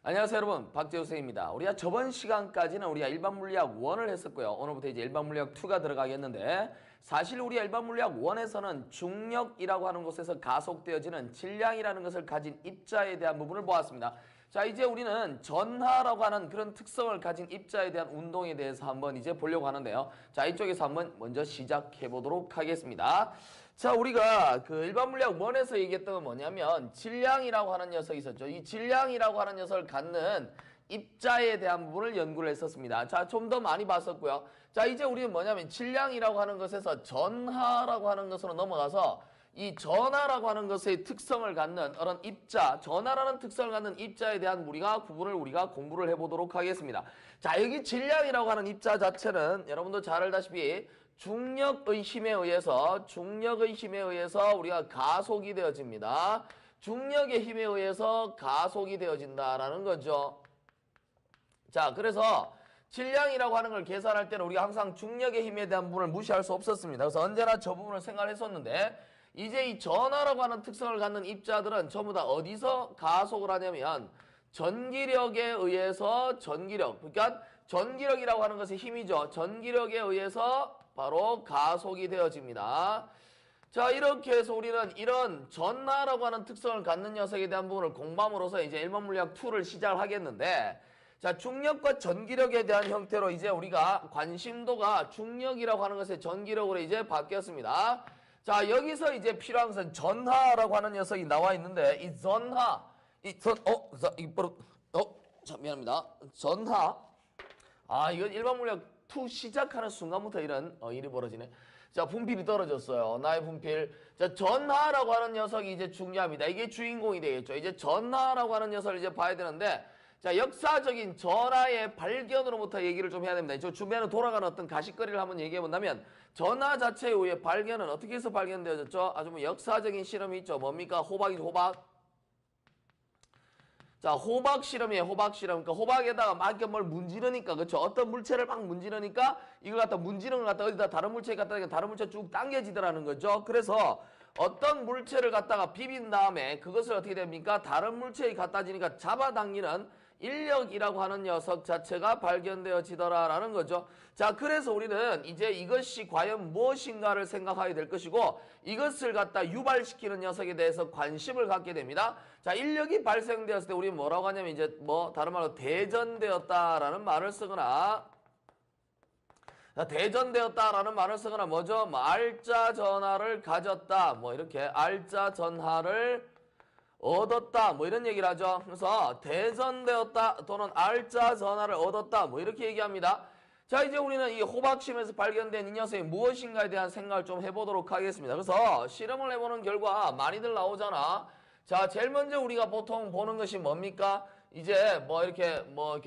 안녕하세요 여러분, 박재우 선생님입니다. 우리가 저번 시간까지는 우리가 일반 물리학 1을 했었고요. 오늘부터 이제 일반 물리학 2가 들어가겠는데, 사실 우리가 일반 물리학 1에서는 중력이라고 하는 곳에서 가속되어지는 질량이라는 것을 가진 입자에 대한 부분을 보았습니다. 자, 이제 우리는 전하라고 하는 그런 특성을 가진 입자에 대한 운동에 대해서 한번 이제 보려고 하는데요. 자, 이쪽에서 한번 먼저 시작해 보도록 하겠습니다. 자, 우리가 그 일반 물리학 1에서 얘기했던 건 뭐냐면 질량이라고 하는 녀석이 있었죠. 이 질량이라고 하는 녀석을 갖는 입자에 대한 부분을 연구를 했었습니다. 자, 좀 더 많이 봤었고요. 자, 이제 우리는 뭐냐면 질량이라고 하는 것에서 전하라고 하는 것으로 넘어가서 이 전하라고 하는 것의 특성을 갖는 그런 입자, 전하라는 특성을 갖는 입자에 대한 구분을 우리가 공부를 해보도록 하겠습니다. 자, 여기 질량이라고 하는 입자 자체는 여러분도 잘 알다시피 중력의 힘에 의해서 우리가 가속이 되어집니다. 중력의 힘에 의해서 가속이 되어진다라는 거죠. 자, 그래서 질량이라고 하는 걸 계산할 때는 우리가 항상 중력의 힘에 대한 부분을 무시할 수 없었습니다. 그래서 언제나 저 부분을 생각했었는데, 이제 이 전하라고 하는 특성을 갖는 입자들은 전부 다 어디서 가속을 하냐면 전기력에 의해서 그러니까 전기력이라고 하는 것의 힘이죠. 전기력에 의해서 바로 가속이 되어집니다. 자, 이렇게 해서 우리는 이런 전하라고 하는 특성을 갖는 녀석에 대한 부분을 공부함으로써 이제 일반 물리학 2를 시작하겠는데, 자, 중력과 전기력에 대한 형태로 이제 우리가 관심도가 중력이라고 하는 것의 전기력으로 이제 바뀌었습니다. 자, 여기서 이제 필요한 것은 전하라고 하는 녀석이 나와 있는데, 이 전하, 미안합니다. 전하. 아, 이건 일반 물리학 2 시작하는 순간부터 이런 일이 벌어지네. 자, 분필이 떨어졌어요. 나의 분필. 자, 전하라고 하는 녀석이 이제 중요합니다. 이게 주인공이 되겠죠. 이제 전하라고 하는 녀석을 이제 봐야 되는데, 자, 역사적인 전하의 발견으로부터 얘기를 좀 해야 됩니다. 저 주변에 돌아가는 어떤 가십거리를 한번 얘기해 본다면, 전하 자체의 의해 발견은 어떻게 해서 발견되어졌죠? 아주 뭐 역사적인 실험이 있죠. 뭡니까? 호박이죠, 호박. 자, 호박 실험이에요. 호박 실험. 그러니까 호박에다가 막 이렇게 뭘 문지르니까, 그렇죠? 어떤 물체를 막 문지르니까 이걸 갖다 문지르는 걸 갖다 어디다 다른 물체에 갖다 대니까 다른 물체 쭉 당겨지더라는 거죠. 그래서 어떤 물체를 갖다가 비빈 다음에 그것을 어떻게 됩니까? 다른 물체에 갖다 지니까 잡아당기는 인력이라고 하는 녀석 자체가 발견되어지더라라는 거죠. 자, 그래서 우리는 이제 이것이 과연 무엇인가를 생각하게 될 것이고, 이것을 갖다 유발시키는 녀석에 대해서 관심을 갖게 됩니다. 자, 인력이 발생되었을 때 우리 뭐라고 하냐면 이제 다른 말로 대전되었다라는 말을 쓰거나, 자, 대전되었다라는 말을 쓰거나 뭐죠? 알짜 전하를 가졌다. 이렇게 알짜 전하를 얻었다. 이런 얘기를 하죠. 그래서 대전되었다 또는 알짜 전하를 얻었다. 이렇게 얘기합니다. 자, 이제 우리는 이 호박심에서 발견된 이 녀석이 무엇인가에 대한 생각을 좀 해보도록 하겠습니다. 그래서 실험을 해보는 결과 많이들 나오잖아. 자, 제일 먼저 우리가 보통 보는 것이 뭡니까? 이제 이렇게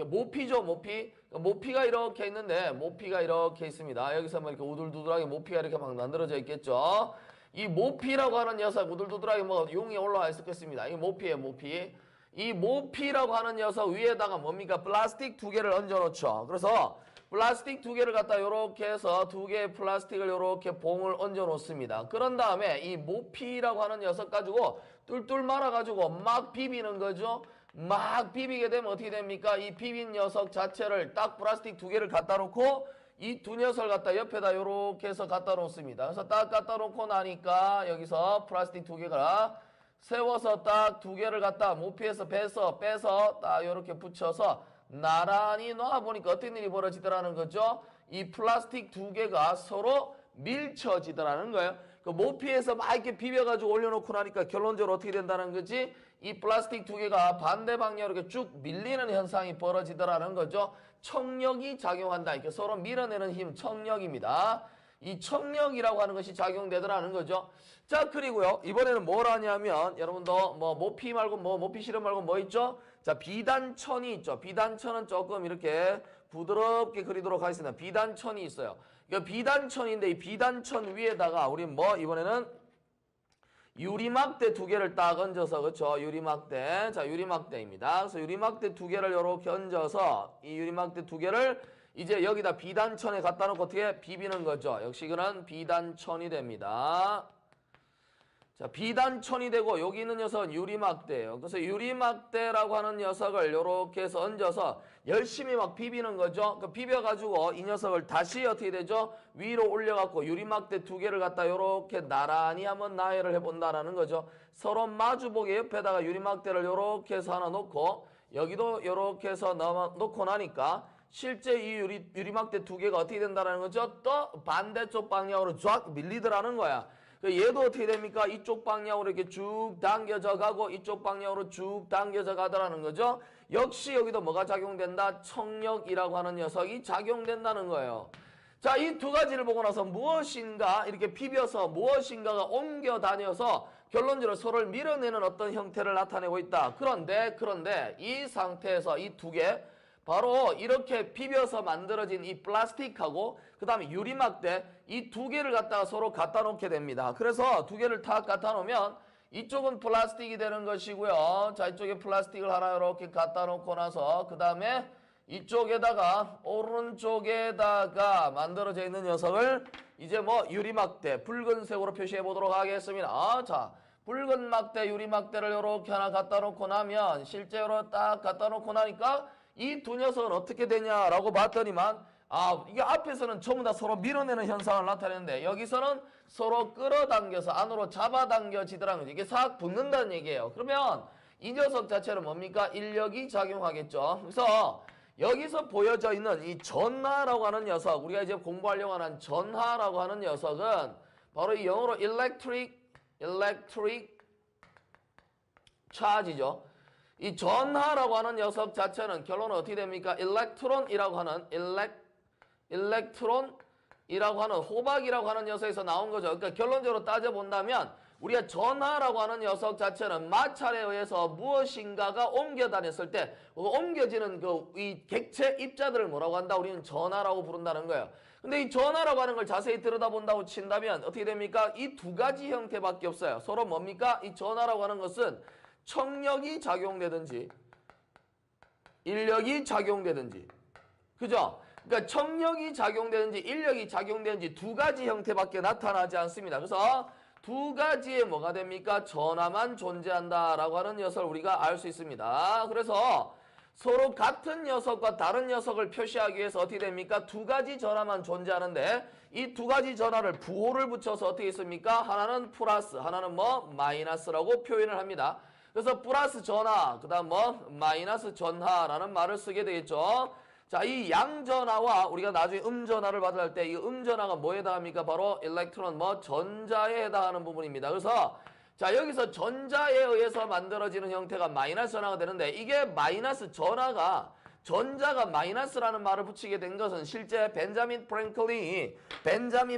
모피죠, 모피. 모피가 이렇게 있는데, 모피가 이렇게 있습니다. 여기서 이렇게 우둘두둘하게 모피가 이렇게 막 만들어져 있겠죠. 이 모피라고 하는 녀석, 우둘두둘하게 용이 올라와 있었겠습니다. 이 모피예요, 모피. 이 모피라고 하는 녀석 위에다가 뭡니까? 플라스틱 2개를 얹어 놓죠. 그래서 플라스틱 2개를 갖다 요렇게 해서 2개의 플라스틱을 요렇게 봉을 얹어 놓습니다. 그런 다음에 이 모피라고 하는 녀석 가지고 뚫뚫 말아가지고 막 비비는 거죠. 막 비비게 되면 어떻게 됩니까? 이 비빈 녀석 자체를 딱 플라스틱 2개를 갖다 놓고 이 두 녀석을 갖다 옆에다 요렇게 해서 갖다 놓습니다. 그래서 딱 갖다 놓고 나니까 여기서 플라스틱 2개가 세워서 딱 2개를 갖다 모피에서 빼서 딱 요렇게 붙여서 나란히 놔보니까 어떤 일이 벌어지더라는 거죠? 이 플라스틱 2개가 서로 밀쳐지더라는 거예요. 그 모피에서 막 이렇게 비벼가지고 올려놓고 나니까 결론적으로 어떻게 된다는 거지? 이 플라스틱 2개가 반대 방향으로 이렇게 쭉 밀리는 현상이 벌어지더라는 거죠. 청력이 작용한다. 이렇게 서로 밀어내는 힘, 청력입니다. 이 청력이라고 하는 것이 작용되더라는 거죠. 자, 그리고요, 이번에는 뭘 하냐면, 여러분도 모피 말고 모피 실험 말고 뭐 있죠? 자, 비단천이 있죠. 비단천은 조금 이렇게 부드럽게 그리도록 하겠습니다. 비단천이 있어요. 이거 비단천인데, 이 비단천 위에다가 우리 이번에는 유리막대 2개를 딱 얹어서, 그쵸? 유리막대. 자, 유리막대입니다. 그래서 유리막대 2개를 이렇게 얹어서, 이 유리막대 2개를 이제 여기다 비단천에 갖다 놓고 어떻게 비비는 거죠. 역시 이거는 비단천이 됩니다. 자, 비단천이 되고 여기 있는 녀석은 유리막대예요. 그래서 유리막대라고 하는 녀석을 이렇게 해서 얹어서 열심히 막 비비는 거죠. 그 비벼가지고 이 녀석을 다시 어떻게 되죠? 위로 올려갖고 유리막대 두 개를 갖다 이렇게 나란히 한번 나열을 해본다라는 거죠. 서로 마주보게 옆에다가 유리막대를 이렇게 해서 하나 놓고 여기도 이렇게 해서 놓고 나니까 실제 이 유리막대 두 개가 어떻게 된다는 거죠? 또 반대쪽 방향으로 쫙 밀리더라는 거야. 얘도 어떻게 됩니까? 이쪽 방향으로 이렇게 쭉 당겨져 가고 이쪽 방향으로 쭉 당겨져 가더라는 거죠. 역시 여기도 뭐가 작용된다? 청력이라고 하는 녀석이 작용된다는 거예요. 자, 이 두 가지를 보고 나서 무엇인가 이렇게 비벼서 무엇인가가 옮겨 다녀서 결론적으로 서로를 밀어내는 어떤 형태를 나타내고 있다. 그런데 이 상태에서 이 두 개 바로 이렇게 비벼서 만들어진 이 플라스틱하고 그 다음에 유리막대 이 두 개를 갖다가 서로 갖다 놓게 됩니다. 그래서 두 개를 탁 갖다 놓으면 이쪽은 플라스틱이 되는 것이고요. 자, 이쪽에 플라스틱을 하나 이렇게 갖다 놓고 나서 그 다음에 이쪽에다가 오른쪽에다가 만들어져 있는 녀석을 이제 뭐 유리막대 붉은색으로 표시해 보도록 하겠습니다. 자, 붉은 막대 유리막대를 이렇게 하나 갖다 놓고 나면 실제로 딱 갖다 놓고 나니까 이 두 녀석은 어떻게 되냐라고 봤더니만 이게 앞에서는 전부 다 서로 밀어내는 현상을 나타내는데 여기서는 서로 끌어당겨서 안으로 잡아당겨지더라는 거죠. 이게 싹 붙는다는 얘기예요. 그러면 이 녀석 자체는 뭡니까? 인력이 작용하겠죠. 그래서 여기서 보여져 있는 이 전하라고 하는 녀석, 우리가 이제 공부하려고 하는 전하라고 하는 녀석은 바로 이 영어로 electric charge죠. 이 전하라고 하는 녀석 자체는 결론은 어떻게 됩니까? 일렉트론이라고 하는 호박이라고 하는 녀석에서 나온 거죠. 그러니까 결론적으로 따져본다면 우리가 전하라고 하는 녀석 자체는 마찰에 의해서 무엇인가가 옮겨 다녔을 때 옮겨지는 이 객체 입자들을 뭐라고 한다? 우리는 전하라고 부른다는 거예요. 근데 이 전하라고 하는 걸 자세히 들여다본다고 친다면 어떻게 됩니까? 이 두 가지 형태밖에 없어요. 서로 뭡니까? 이 전하라고 하는 것은 청력이 작용되든지 인력이 작용되든지 그죠? 그러니까 청력이 작용되든지 인력이 작용되든지 두 가지 형태밖에 나타나지 않습니다. 그래서 두 가지의 뭐가 됩니까? 전하만 존재한다라고 하는 녀석을 우리가 알 수 있습니다. 그래서 서로 같은 녀석과 다른 녀석을 표시하기 위해서 어떻게 됩니까? 두 가지 전하만 존재하는데 이 두 가지 전하를 부호를 붙여서 어떻게 있습니까? 하나는 플러스, 하나는 뭐 마이너스라고 표현을 합니다. 그래서 플러스 전하, 그 다음 뭐 마이너스 전하라는 말을 쓰게 되겠죠. 자, 이 양전하와 우리가 나중에 음전하를 받을 때 이 음전하가 뭐에 해당합니까? 바로 일렉트론, 뭐 전자에 해당하는 부분입니다. 그래서 자, 여기서 전자에 의해서 만들어지는 형태가 마이너스 전하가 되는데 이게 마이너스 전하가 전자가 마이너스라는 말을 붙이게 된 것은 실제 벤자민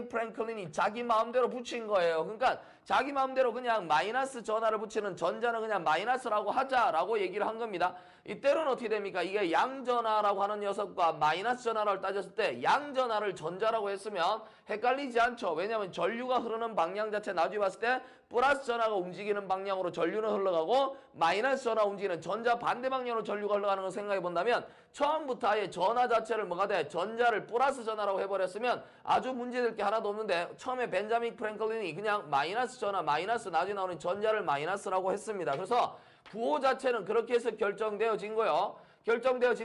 프랭클린이 자기 마음대로 붙인 거예요. 그러니까 자기 마음대로 그냥 마이너스 전하를 붙이는 전자는 그냥 마이너스라고 하자라고 얘기를 한 겁니다. 이때로는 어떻게 됩니까? 이게 양전하라고 하는 녀석과 마이너스 전하를 따졌을 때 양전하를 전자라고 했으면 헷갈리지 않죠. 왜냐하면 전류가 흐르는 방향 자체 나중에 봤을 때 플러스 전하가 움직이는 방향으로 전류는 흘러가고 마이너스 전하 움직이는 전자 반대 방향으로 전류가 흘러가는 걸 생각해 본다면 처음부터 아예 전하 자체를 뭐가 돼? 전자를 플러스 전하라고 해버렸으면 아주 문제될 게 하나도 없는데 처음에 벤자민 프랭클린이 그냥 마이너스 전하, 마이너스 나중에 나오는 전자를 마이너스라고 했습니다. 그래서 부호 자체는 그렇게 해서 결정되어진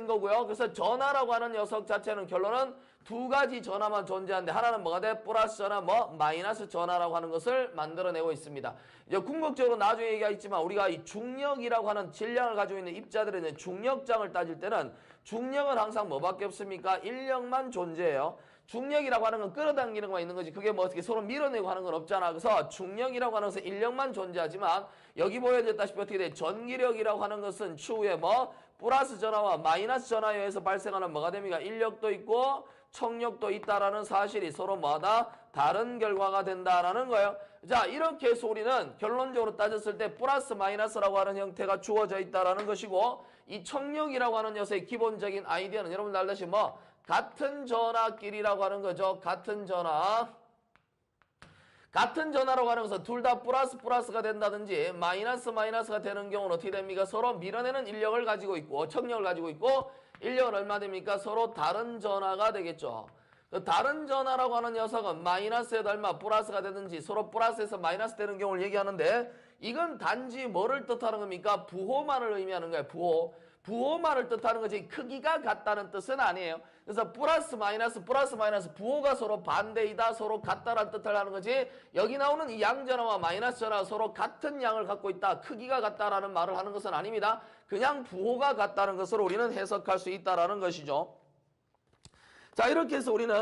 거고요. 그래서 전하라고 하는 녀석 자체는 결론은 두 가지 전하만 존재하는데 하나는 뭐가 돼? 플러스 전하, 뭐 마이너스 전하라고 하는 것을 만들어내고 있습니다. 이제 궁극적으로 나중에 얘기하겠지만 우리가 이 중력이라고 하는 질량을 가지고 있는 입자들에 있는 중력장을 따질 때는 중력은 항상 뭐밖에 없습니까? 인력만 존재해요. 중력이라고 하는 건 끌어당기는 것만 있는 거지 그게 뭐 어떻게 서로 밀어내고 하는 건 없잖아. 그래서 중력이라고 하는 것은 인력만 존재하지만 여기 보여졌다시피 어떻게 돼? 전기력이라고 하는 것은 추후에 뭐 플러스 전하와 마이너스 전하에 의해서 발생하는 뭐가 됩니까? 인력도 있고 청력도 있다라는 사실이 서로 뭐다? 다른 결과가 된다라는 거예요. 자, 이렇게 해서 우리는 결론적으로 따졌을 때 플러스 마이너스라고 하는 형태가 주어져 있다라는 것이고 이 청력이라고 하는 녀석의 기본적인 아이디어는 여러분들 알다시피 뭐 같은 전하끼리라고 하는 거죠. 같은 전하라고 하는 것은 둘 다 플러스가 된다든지 마이너스가 되는 경우는 어떻게 됩니까? 서로 밀어내는 인력을 가지고 있고 청력을 가지고 있고 인력은 얼마 됩니까? 서로 다른 전하가 되겠죠. 그 다른 전하라고 하는 녀석은 마이너스에다 얼마 플러스가 되든지 서로 플러스에서 마이너스 되는 경우를 얘기하는데 이건 단지 뭐를 뜻하는 겁니까? 부호만을 의미하는 거예요. 부호만을 뜻하는 거지 크기가 같다는 뜻은 아니에요. 그래서 플러스 마이너스 부호가 서로 반대이다 서로 같다라는 뜻을 하는 거지 여기 나오는 이 양전하와 마이너스 전하가 서로 같은 양을 갖고 있다 크기가 같다라는 말을 하는 것은 아닙니다. 그냥 부호가 같다는 것으로 우리는 해석할 수 있다라는 것이죠. 자, 이렇게 해서 우리는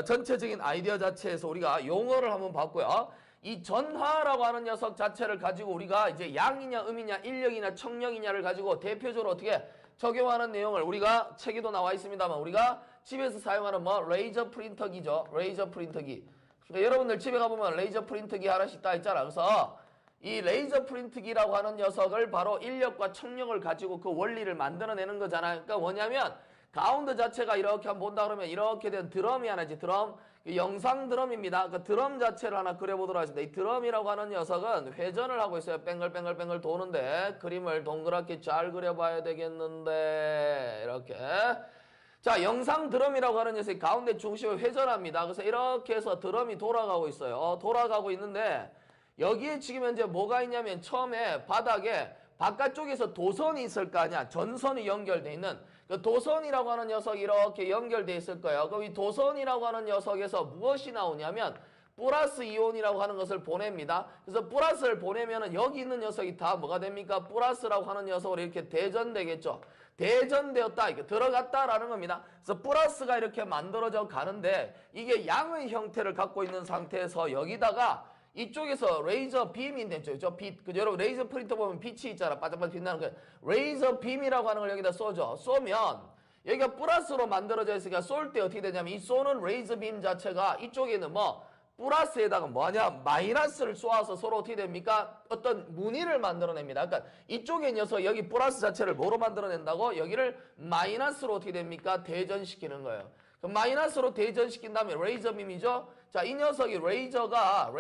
전체적인 아이디어 자체에서 우리가 용어를 한번 봤고요. 이 전하라고 하는 녀석 자체를 가지고 우리가 이제 양이냐 음이냐 인력이냐 청력이냐를 가지고 대표적으로 어떻게 적용하는 내용을 우리가 책에도 나와 있습니다만 우리가 집에서 사용하는 뭐 레이저 프린터기죠. 레이저 프린터기. 그러니까 여러분들 집에 가보면 레이저 프린터기 하나씩 다 있잖아. 그래서 이 레이저 프린터기라고 하는 녀석을 바로 인력과 청력을 가지고 그 원리를 만들어내는 거잖아요. 그러니까 뭐냐면 가운데 자체가 이렇게 한번 본다 그러면 이렇게 된 드럼이 하나 있지. 드럼. 영상 드럼입니다. 그 드럼 자체를 하나 그려보도록 하겠습니다. 이 드럼이라고 하는 녀석은 회전을 하고 있어요. 뱅글뱅글뱅글 도는데 그림을 동그랗게 잘 그려봐야 되겠는데 이렇게. 자, 영상 드럼이라고 하는 녀석이 가운데 중심을 회전합니다. 그래서 이렇게 해서 드럼이 돌아가고 있어요. 돌아가고 있는데 여기에 지금 현재 뭐가 있냐면 처음에 바닥에 바깥쪽에서 도선이 있을 거 아니야. 전선이 연결돼 있는 그 도선이라고 하는 녀석이 이렇게 연결돼 있을 거예요. 그럼 이 도선이라고 하는 녀석에서 무엇이 나오냐면 플러스 이온이라고 하는 것을 보냅니다. 그래서 플러스를 보내면은 여기 있는 녀석이 다 뭐가 됩니까? 플러스라고 하는 녀석으로 이렇게 대전되겠죠. 대전되었다, 이렇게 들어갔다라는 겁니다. 그래서 플러스가 이렇게 만들어져 가는데 이게 양의 형태를 갖고 있는 상태에서 여기다가 이쪽에서 레이저 빔이 있죠. 저 빛. 여러분 레이저 프린터 보면 빛이 있잖아. 반짝반짝 빛나는 거. 레이저 빔이라고 하는 걸 여기다 쏘죠. 쏘면 여기가 플러스로 만들어져 있으니까 쏠 때 어떻게 되냐면 이 쏘는 레이저 빔 자체가 이쪽에는 뭐 플러스에다가 뭐냐 마이너스를 쏘아서 서로 어떻게 됩니까? 어떤 무늬를 만들어냅니다. 그러니까 이쪽의 녀석 여기 플러스 자체를 뭐로 만들어낸다고? 여기를 마이너스로 어떻게 됩니까? 대전시키는 거예요. 그럼 마이너스로 대전시킨 다음에 레이저 빔이죠. 자, 이 녀석이 레이저가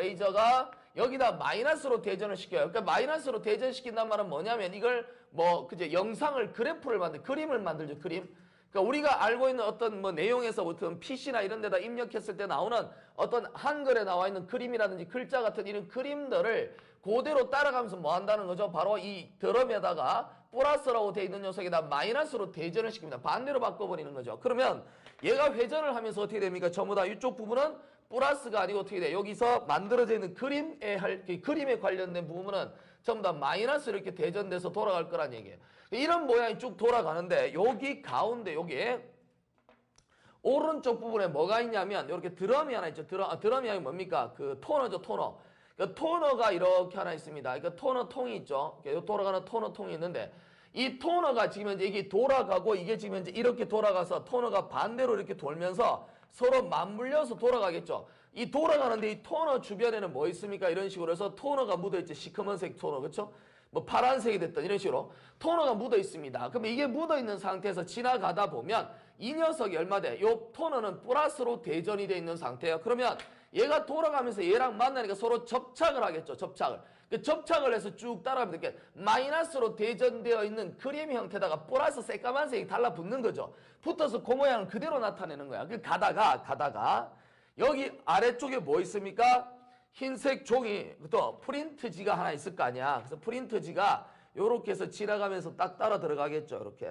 여기다 마이너스로 대전을 시켜요. 그러니까 마이너스로 대전시킨단 말은 뭐냐면 이걸 뭐 그제 영상을 그래프를 그림을 만들죠. 그림. 그러니까 우리가 알고 있는 어떤 뭐 내용에서부터 PC나 이런 데다 입력했을 때 나오는 어떤 한글에 나와 있는 그림이라든지 글자 같은 이런 그림들을 그대로 따라가면서 뭐 한다는 거죠. 바로 이 드럼에다가 플러스라고 되어 있는 녀석에다 마이너스로 대전을 시킵니다. 반대로 바꿔버리는 거죠. 그러면 얘가 회전을 하면서 어떻게 됩니까? 전부 다 이쪽 부분은 플러스가 아니고 어떻게 돼? 여기서 만들어져 있는 그림에 관련된 부분은 전부 다 마이너스 이렇게 대전돼서 돌아갈 거란 얘기예요. 이런 모양이 쭉 돌아가는데 여기 가운데 여기에 오른쪽 부분에 뭐가 있냐면 이렇게 드럼이 하나 있죠. 드럼이 아니면 뭡니까? 그 토너죠. 토너. 그 토너가 이렇게 하나 있습니다. 그러니까 토너 통이 있죠. 돌아가는 토너 통이 있는데 이 토너가 지금 현재 이게 돌아가고 이게 지금 현재 이렇게 돌아가서 토너가 반대로 이렇게 돌면서 서로 맞물려서 돌아가겠죠. 이 돌아가는데 이 토너 주변에는 뭐 있습니까? 이런 식으로 해서 토너가 묻어있죠. 시커먼색 토너. 그렇죠? 뭐 파란색이 됐던 이런 식으로 토너가 묻어 있습니다. 그럼 이게 묻어 있는 상태에서 지나가다 보면 이 녀석이 얼마 돼? 요 토너는 플러스로 대전이 돼 있는 상태예요. 그러면 얘가 돌아가면서 얘랑 만나니까 서로 접착을 하겠죠. 접착을. 그 접착을 해서 쭉 따라가면 이렇게 마이너스로 대전되어 있는 그림 형태다가 플러스 새까만색이 달라붙는 거죠. 붙어서 그 모양을 그대로 나타내는 거야. 그 가다가 여기 아래쪽에 뭐 있습니까? 흰색 종이 또 프린트지가 하나 있을 거 아니야. 그래서 프린트지가 요렇게 해서 지나가면서 딱 따라 들어가겠죠. 이렇게.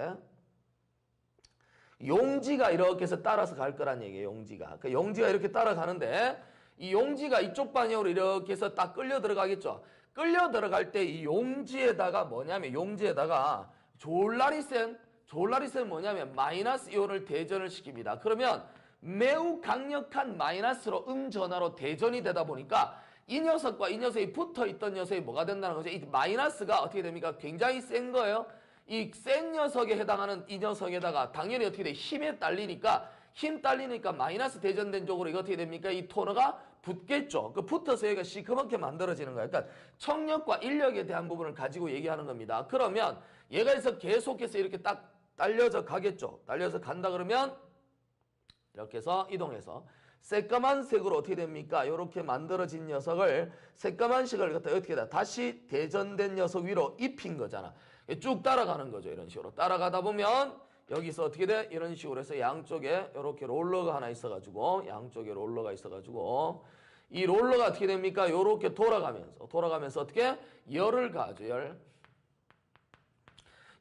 용지가 이렇게 해서 따라서 갈 거란 얘기예요. 용지가. 그 용지가 이렇게 따라가는데 이 용지가 이쪽 방향으로 이렇게 해서 딱 끌려 들어가겠죠. 끌려 들어갈 때 이 용지에다가 뭐냐면 용지에다가 졸라리센 뭐냐면 마이너스 이온을 대전을 시킵니다. 그러면 매우 강력한 마이너스로 음전하로 대전이 되다 보니까 이 녀석과 이 녀석이 붙어있던 녀석이 뭐가 된다는 거죠? 이 마이너스가 어떻게 됩니까? 굉장히 센 거예요. 이 센 녀석에 해당하는 이 녀석에다가 당연히 어떻게 돼? 힘 딸리니까 마이너스 대전된 쪽으로 이거 어떻게 됩니까? 이 토너가 붙겠죠. 그 붙어서 여기가 시커멓게 만들어지는 거예요. 그러니까 청력과 인력에 대한 부분을 가지고 얘기하는 겁니다. 그러면 얘가 해서 계속해서 이렇게 딱 딸려서 가겠죠. 딸려서 간다 그러면 이렇게 해서 이동해서 새까만 색으로 어떻게 됩니까? 이렇게 만들어진 녀석을 새까만 색을 갖다 어떻게 다 다시 대전된 녀석 위로 입힌 거잖아. 쭉 따라가는 거죠. 이런 식으로 따라가다 보면 여기서 어떻게 돼? 이런 식으로 해서 양쪽에 이렇게 롤러가 하나 있어가지고 양쪽에 롤러가 있어가지고 이 롤러가 어떻게 됩니까? 이렇게 돌아가면서 어떻게? 열을 가하죠.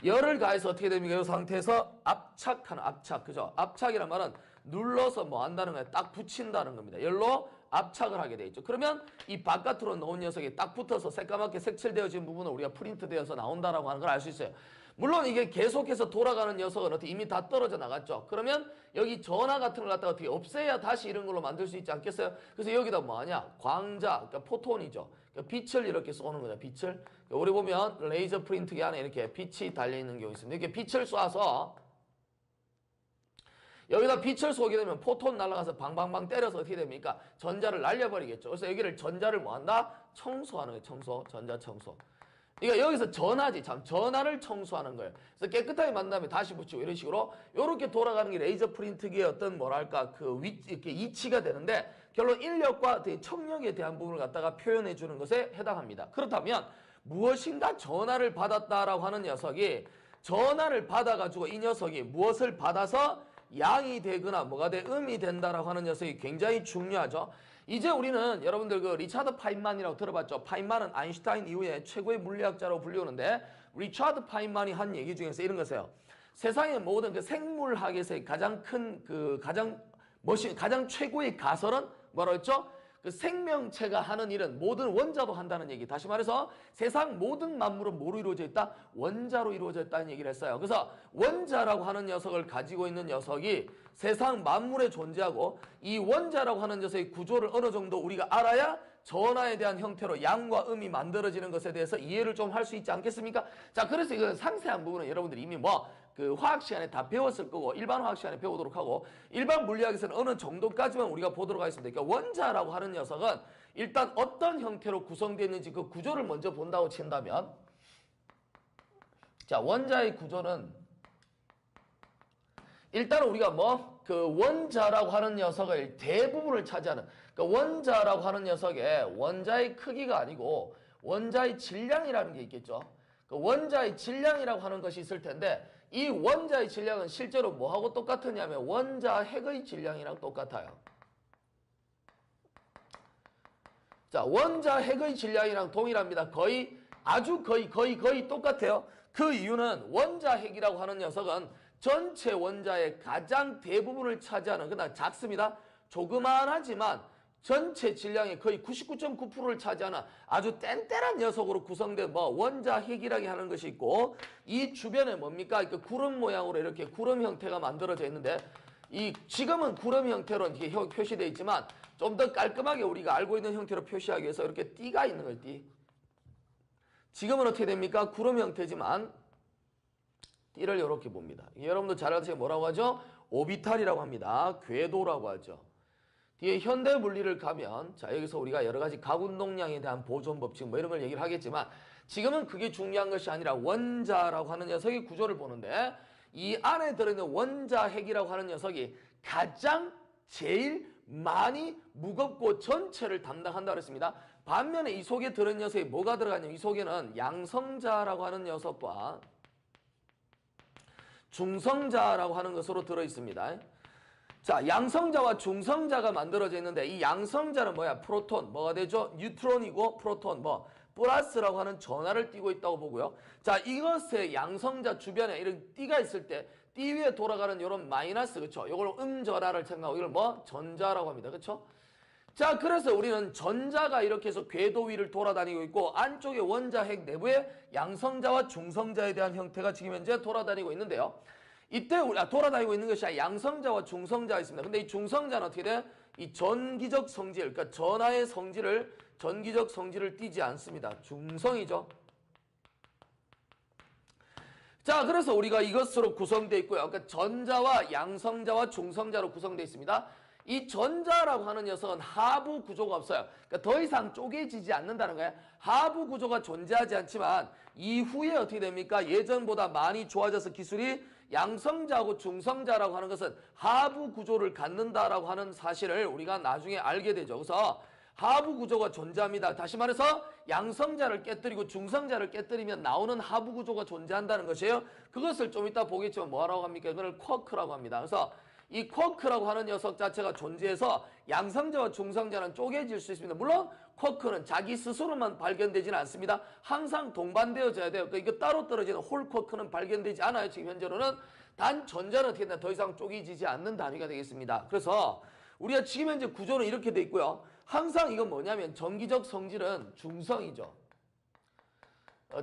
열을 가해서 어떻게 됩니까? 이 상태에서 압착하는 압착. 그죠? 압착이란 말은 눌러서 뭐 한다는 거예요. 딱 붙인다는 겁니다. 열로 압착을 하게 돼 있죠. 그러면 이 바깥으로 놓은 녀석이 딱 붙어서 새까맣게 색칠되어진 부분을 우리가 프린트되어서 나온다라고 하는 걸 알 수 있어요. 물론 이게 계속해서 돌아가는 녀석은 어떻게 이미 다 떨어져 나갔죠. 그러면 여기 전하 같은 걸 갖다가 어떻게 없애야 다시 이런 걸로 만들 수 있지 않겠어요? 그래서 여기다 뭐 하냐? 광자, 그러니까 포톤이죠. 그러니까 빛을 이렇게 쏘는 거죠. 빛을. 우리 보면 레이저 프린트기 안에 이렇게 빛이 달려있는 경우 있습니다. 이렇게 빛을 쏴서 여기다 빛을 쏘게 되면 포톤 날아가서 방방방 때려서 어떻게 됩니까? 전자를 날려버리겠죠. 그래서 여기를 전자를 뭐 한다? 청소하는 거예요. 청소. 전자 청소. 그러니까 여기서 전하지 참 전하를 청소하는 거예요. 그래서 깨끗하게 만든 다음에 다시 붙이고 이런 식으로 이렇게 돌아가는 게 레이저 프린트기의 어떤 뭐랄까 그 이렇게 이치가 되는데 결론 인력과 청력에 대한 부분을 갖다가 표현해 주는 것에 해당합니다. 그렇다면 무엇인가 전하를 받았다라고 하는 녀석이 전하를 받아가지고 이 녀석이 무엇을 받아서 양이 되거나 뭐가 돼 음이 된다라고 하는 녀석이 굉장히 중요하죠. 이제 우리는 여러분들 그 리차드 파인만이라고 들어봤죠. 파인만은 아인슈타인 이후에 최고의 물리학자로 불리우는데 리차드 파인만이 한 얘기 중에서 이런 거세요. 세상의 모든 그 생물학에서의 가장 큰 그 가장 최고의 가설은 뭐라고 했죠? 그 생명체가 하는 일은 모든 원자도 한다는 얘기. 다시 말해서 세상 모든 만물은 뭐로 이루어져 있다? 원자로 이루어져 있다는 얘기를 했어요. 그래서 원자라고 하는 녀석을 가지고 있는 녀석이 세상 만물에 존재하고 이 원자라고 하는 녀석의 구조를 어느 정도 우리가 알아야 전하에 대한 형태로 양과 음이 만들어지는 것에 대해서 이해를 좀 할 수 있지 않겠습니까? 자, 그래서 이건 상세한 부분은 여러분들이 이미 그 화학 시간에 다 배웠을 거고 일반 화학 시간에 배우도록 하고 일반 물리학에서는 어느 정도까지만 우리가 보도록 하겠습니다. 그러니까 원자라고 하는 녀석은 일단 어떤 형태로 구성되어 있는지 그 구조를 먼저 본다고 친다면 자, 원자의 구조는 일단 우리가 그 원자라고 하는 녀석을 대부분을 차지하는 그러니까 원자라고 하는 녀석의 원자의 크기가 아니고 원자의 질량이라는 게 있겠죠. 그 원자의 질량이라고 하는 것이 있을 텐데 이 원자의 질량은 실제로 뭐하고 똑같으냐면 원자 핵의 질량이랑 똑같아요. 자, 원자 핵의 질량이랑 동일합니다. 아주 거의 똑같아요. 그 이유는 원자 핵이라고 하는 녀석은 전체 원자의 가장 대부분을 차지하는 그러나 작습니다. 조그만하지만 전체 질량의 거의 99.9%를 차지하는 아주 뗀뗀한 녀석으로 구성된 원자 핵이라고 하는 것이 있고 이 주변에 뭡니까? 그 구름 모양으로 이렇게 구름 형태가 만들어져 있는데 지금은 구름 형태로 이렇게 표시되어 있지만 좀 더 깔끔하게 우리가 알고 있는 형태로 표시하기 위해서 이렇게 띠가 있는 거예요. 띠. 지금은 어떻게 됩니까? 구름 형태지만 띠를 이렇게 봅니다. 여러분도 잘 아시죠? 뭐라고 하죠? 오비탈이라고 합니다. 궤도라고 하죠. 뒤에 현대 물리를 가면 자 여기서 우리가 여러 가지 각운동량에 대한 보존 법칙 이런 걸 얘기를 하겠지만 지금은 그게 중요한 것이 아니라 원자라고 하는 녀석의 구조를 보는데 이 안에 들어있는 원자 핵이라고 하는 녀석이 가장 제일 많이 무겁고 전체를 담당한다고 했습니다. 반면에 이 속에 들어있는 녀석이 뭐가 들어가냐면 이 속에는 양성자라고 하는 녀석과 중성자라고 하는 것으로 들어있습니다. 자, 양성자와 중성자가 만들어져 있는데 이 양성자는 뭐야? 프로톤, 뭐가 되죠? 뉴트론이고 프로톤, 플러스라고 하는 전하를 띠고 있다고 보고요. 자, 이것의 양성자 주변에 이런 띠가 있을 때 띠 위에 돌아가는 이런 마이너스, 그렇죠? 이걸 음전하를 생각하고 이걸 전자라고 합니다. 그렇죠? 자, 그래서 우리는 전자가 이렇게 해서 궤도 위를 돌아다니고 있고 안쪽에 원자 핵 내부에 양성자와 중성자에 대한 형태가 지금 현재 돌아다니고 있는데요. 이때 우리가 돌아다니고 있는 것이 양성자와 중성자가 있습니다. 근데 이 중성자는 어떻게 돼? 이 전기적 성질, 그러니까 전하의 성질을 전기적 성질을 띠지 않습니다. 중성이죠. 자, 그래서 우리가 이것으로 구성되어 있고요. 그러니까 전자와 양성자와 중성자로 구성되어 있습니다. 이 전자라고 하는 녀석은 하부 구조가 없어요. 그러니까 더 이상 쪼개지지 않는다는 거예요. 하부 구조가 존재하지 않지만 이후에 어떻게 됩니까? 예전보다 많이 좋아져서 기술이 양성자하고 중성자라고 하는 것은 하부 구조를 갖는다라고 하는 사실을 우리가 나중에 알게 되죠. 그래서 하부 구조가 존재합니다. 다시 말해서 양성자를 깨뜨리고 중성자를 깨뜨리면 나오는 하부 구조가 존재한다는 것이에요. 그것을 좀 이따 보겠지만 뭐라고 합니까? 이걸 쿼크라고 합니다. 그래서 이 쿼크라고 하는 녀석 자체가 존재해서 양성자와 중성자는 쪼개질 수 있습니다. 물론 쿼크는 자기 스스로만 발견되지는 않습니다. 항상 동반되어져야 돼요. 그러니까 이거 따로 떨어지는 홀 쿼크는 발견되지 않아요. 지금 현재로는. 단 전자는 어떻게 된다? 더 이상 쪼개지지 않는 단위가 되겠습니다. 그래서 우리가 지금 현재 구조는 이렇게 돼 있고요. 항상 이건 뭐냐면 전기적 성질은 중성이죠.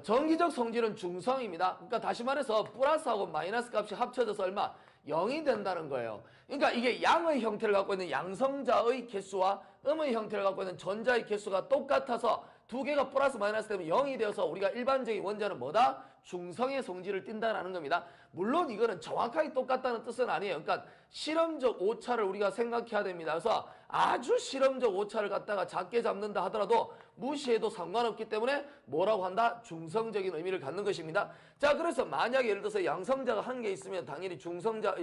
전기적 성질은 중성입니다. 그러니까 다시 말해서 플러스하고 마이너스 값이 합쳐져서 얼마? 0이 된다는 거예요. 그러니까 이게 양의 형태를 갖고 있는 양성자의 개수와 음의 형태를 갖고 있는 전자의 개수가 똑같아서 두 개가 플러스 마이너스 되면 0이 되어서 우리가 일반적인 원자는 뭐다? 중성의 성질을 띈다는 겁니다. 물론 이거는 정확하게 똑같다는 뜻은 아니에요. 그러니까 실험적 오차를 우리가 생각해야 됩니다. 그래서 아주 실험적 오차를 갖다가 작게 잡는다 하더라도 무시해도 상관없기 때문에 뭐라고 한다? 중성적인 의미를 갖는 것입니다. 자, 그래서 만약에 예를 들어서 양성자가 한 개 있으면 당연히 중성자,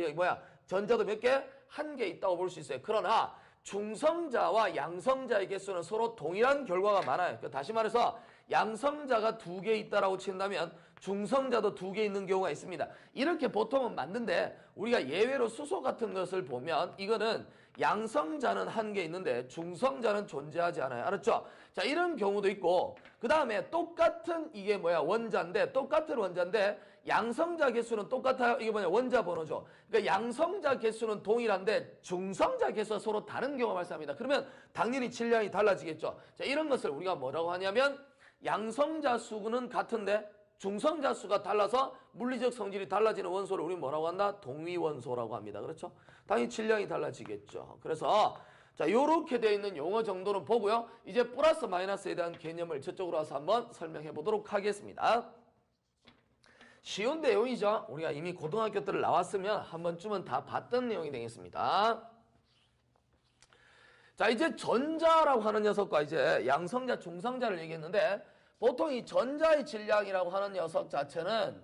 전자도 몇 개? 한 개 있다고 볼 수 있어요. 그러나 중성자와 양성자의 개수는 서로 동일한 결과가 많아요. 그러니까 다시 말해서 양성자가 두 개 있다라고 친다면 중성자도 두 개 있는 경우가 있습니다. 이렇게 보통은 맞는데 우리가 예외로 수소 같은 것을 보면 이거는 양성자는 한 개 있는데 중성자는 존재하지 않아요. 알았죠? 자, 이런 경우도 있고 그 다음에 똑같은 이게 원자인데 똑같은 원자인데 양성자 개수는 똑같아요. 이게 원자 번호죠. 그러니까 양성자 개수는 동일한데 중성자 개수가 서로 다른 경우가 발생합니다. 그러면 당연히 질량이 달라지겠죠. 자, 이런 것을 우리가 뭐라고 하냐면 양성자 수는 같은데 중성자 수가 달라서 물리적 성질이 달라지는 원소를 우리 뭐라고 한다? 동위원소라고 합니다. 그렇죠? 당연히 질량이 달라지겠죠. 그래서 자, 요렇게 되어 있는 용어 정도는 보고요. 이제 플러스 마이너스에 대한 개념을 저쪽으로 와서 한번 설명해 보도록 하겠습니다. 쉬운 내용이죠. 우리가 이미 고등학교 때를 나왔으면 한 번쯤은 다 봤던 내용이 되겠습니다. 자, 이제 전자라고 하는 녀석과 이제 양성자, 중성자를 얘기했는데 보통 이 전자의 질량이라고 하는 녀석 자체는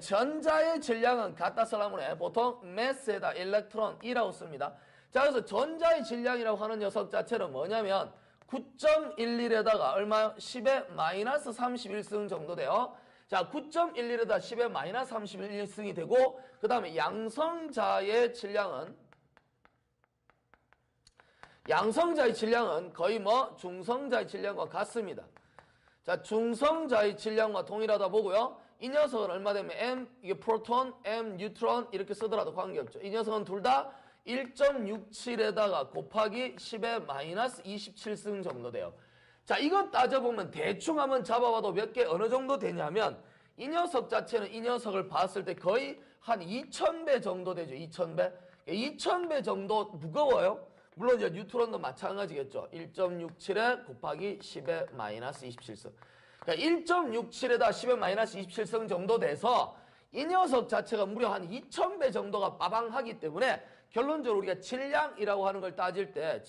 전자의 질량은 갖다 쓰려면 보통 매스에다 일렉트론이라고 씁니다. 자, 그래서 전자의 질량이라고 하는 녀석 자체는 뭐냐면 9.11에다가 얼마요? 10의 마이너스 31승 정도 돼요. 자, 9.11에다 10의 마이너스 31승이 되고 그 다음에 양성자의 질량은 거의 중성자의 질량과 같습니다. 자, 중성자의 질량과 동일하다 보고요. 이 녀석은 얼마 되면 M, 이게 프로톤, M, 뉴트론 이렇게 쓰더라도 관계없죠. 이 녀석은 둘 다 1.67에다가 곱하기 10의 마이너스 27승 정도 돼요. 자, 이거 따져보면 대충 한번 잡아봐도 몇 개 어느 정도 되냐면 이 녀석 자체는 이 녀석을 봤을 때 거의 한 2000배 정도 되죠. 2000배. 2000배 정도 무거워요. 물론 이제 뉴트론도 마찬가지겠죠. 1.67에 곱하기 10의 마이너스 27승. 그러니까 1.67에다 10의 마이너스 27승 정도 돼서 이 녀석 자체가 무려 한 2000배 정도가 빠방하기 때문에 결론적으로 우리가 질량이라고 하는 걸 따질 때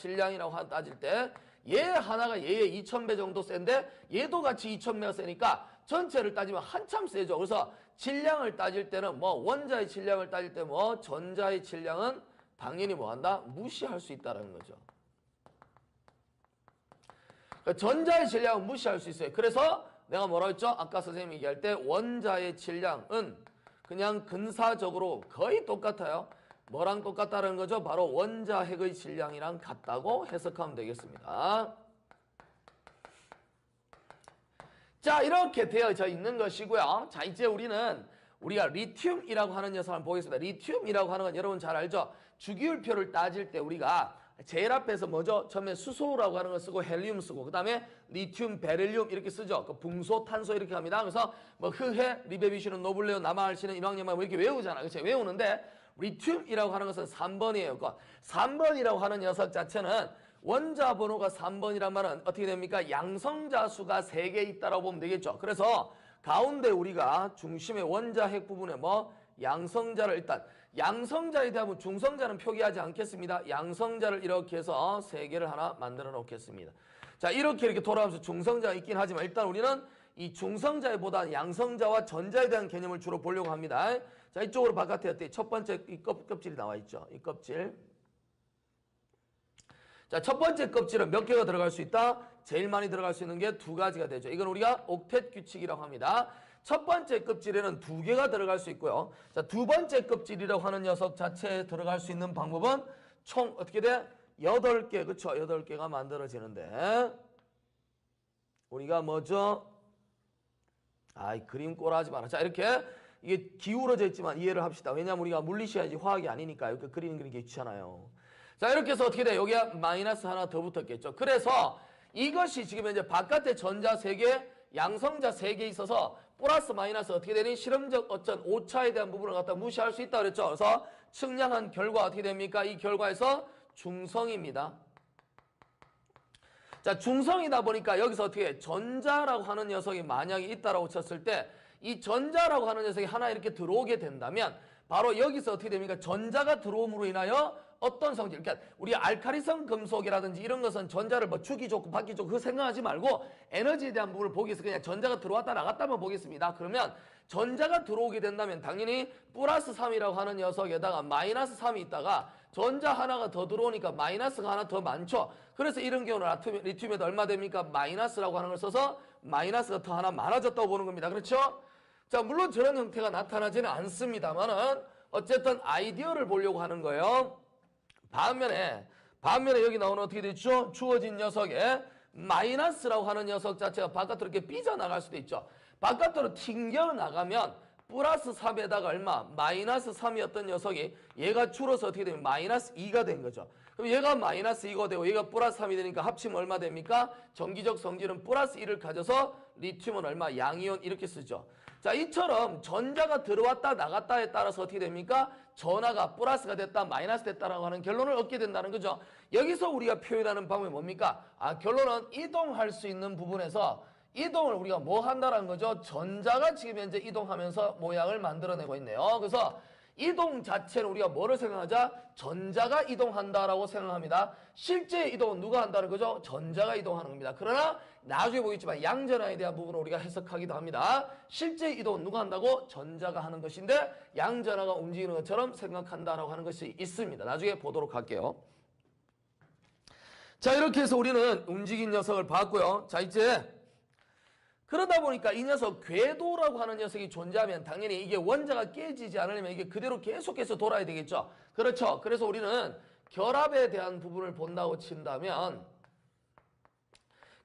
얘 하나가 얘의 2000배 정도 센데 얘도 같이 2000배가 세니까 전체를 따지면 한참 세죠. 그래서 질량을 따질 때는 원자의 질량을 따질 때 전자의 질량은 당연히 뭐한다? 무시할 수 있다는 거죠. 그러니까 전자의 질량은 무시할 수 있어요. 그래서 내가 뭐라고 했죠? 아까 선생님이 얘기할 때 원자의 질량은 그냥 근사적으로 거의 똑같아요. 뭐랑 똑같다는 거죠? 바로 원자 핵의 질량이랑 같다고 해석하면 되겠습니다. 자, 이렇게 되어져 있는 것이고요. 자, 이제 우리가 리튬이라고 하는 녀석을 한번 보겠습니다. 리튬이라고 하는 건 여러분 잘 알죠? 주기율표를 따질 때 우리가 제일 앞에서 뭐죠? 처음에 수소라고 하는 걸 쓰고 헬륨 쓰고 그 다음에 리튬, 베릴륨 이렇게 쓰죠. 그 붕소, 탄소 이렇게 합니다. 그래서 흐해, 리베비슈는, 노블레오, 남아알씨는, 이황염만 이렇게 외우잖아. 그렇죠? 외우는데 리튬이라고 하는 것은 3번이에요. 그러니까 3번이라고 하는 녀석 자체는 원자 번호가 3번이란 말은 어떻게 됩니까? 양성자 수가 3개 있다라고 보면 되겠죠. 그래서 가운데 우리가 중심의 원자 핵 부분에 양성자를 일단 양성자에 대하면 중성자는 표기하지 않겠습니다. 양성자를 이렇게 해서 3개를 하나 만들어 놓겠습니다. 자, 이렇게 돌아가면서 중성자가 있긴 하지만 일단 우리는 이 중성자에 보다 양성자와 전자에 대한 개념을 주로 보려고 합니다. 자, 이쪽으로 바깥에 첫 번째 이 껍질이 나와 있죠. 이 껍질. 자, 첫 번째 껍질은 몇 개가 들어갈 수 있다? 제일 많이 들어갈 수 있는 게 두 가지가 되죠. 이건 우리가 옥텟 규칙이라고 합니다. 첫 번째 껍질에는 두 개가 들어갈 수 있고요. 자, 두 번째 껍질이라고 하는 녀석 자체에 들어갈 수 있는 방법은 총 어떻게 돼? 8개, 그쵸? 8개가 만들어지는데 우리가 뭐죠? 아이, 그림 꼬라하지 마라. 자, 이렇게 이게 기울어져 있지만 이해를 합시다. 왜냐하면 우리가 물리시야지 화학이 아니니까 이렇게 그리는 게 귀찮아요. 자, 이렇게 해서 어떻게 돼? 여기에 마이너스 하나 더 붙었겠죠. 그래서 이것이 지금 현재 바깥에 전자 3개, 양성자 3개 있어서 플러스 마이너스 어떻게 되니? 실험적 어떤 오차에 대한 부분을 갖다 무시할 수 있다 그랬죠. 그래서 측량한 결과 어떻게 됩니까? 이 결과에서 중성입니다. 자, 중성이다 보니까 여기서 어떻게 전자라고 하는 녀석이 만약에 있다라고 쳤을 때 이 전자라고 하는 녀석이 하나 이렇게 들어오게 된다면 바로 여기서 어떻게 됩니까? 전자가 들어옴으로 인하여 어떤 성질, 그러니까 우리 알카리성 금속이라든지 이런 것은 전자를 뭐 주기 좋고 받기 좋고 그거 생각하지 말고 에너지에 대한 부분을 보기 위해서 그냥 전자가 들어왔다 나갔다만 보겠습니다. 그러면 전자가 들어오게 된다면 당연히 플러스 3이라고 하는 녀석에다가 마이너스 3이 있다가 전자 하나가 더 들어오니까 마이너스가 하나 더 많죠. 그래서 이런 경우는 리튬에도 얼마 됩니까? 마이너스라고 하는 걸 써서 마이너스가 더 하나 많아졌다고 보는 겁니다. 그렇죠? 자, 물론 저런 형태가 나타나지는 않습니다만은 어쨌든 아이디어를 보려고 하는 거예요. 반면에 여기 나오는 어떻게 됐죠? 주어진 녀석에 마이너스라고 하는 녀석 자체가 바깥으로 이렇게 삐져나갈 수도 있죠. 바깥으로 튕겨나가면 플러스 3에다가 얼마? 마이너스 3이었던 녀석이 얘가 줄어서 어떻게 되면 마이너스 2가 된 거죠. 그럼 얘가 마이너스 2가 되고 얘가 플러스 3이 되니까 합치면 얼마 됩니까? 전기적 성질은 플러스 1을 가져서 리튬은 얼마? 양이온 이렇게 쓰죠. 자, 이처럼 전자가 들어왔다 나갔다에 따라서 어떻게 됩니까? 전하가 플러스가 됐다 마이너스 됐다라고 하는 결론을 얻게 된다는 거죠. 여기서 우리가 표현하는 방법이 뭡니까? 결론은 이동할 수 있는 부분에서 이동을 우리가 뭐 한다라는 거죠? 전자가 지금 현재 이동하면서 모양을 만들어내고 있네요. 그래서 이동 자체는 우리가 뭐를 생각하자? 전자가 이동한다라고 생각합니다. 실제 이동은 누가 한다는 거죠? 전자가 이동하는 겁니다. 그러나 나중에 보겠지만 양전하에 대한 부분을 우리가 해석하기도 합니다. 실제 이동은 누가 한다고? 전자가 하는 것인데 양전하가 움직이는 것처럼 생각한다라고 하는 것이 있습니다. 나중에 보도록 할게요. 자, 이렇게 해서 우리는 움직인 녀석을 봤고요. 자, 이제 그러다 보니까 이 녀석 궤도라고 하는 녀석이 존재하면 당연히 이게 원자가 깨지지 않으려면 이게 그대로 계속해서 돌아야 되겠죠. 그렇죠. 그래서 우리는 결합에 대한 부분을 본다고 친다면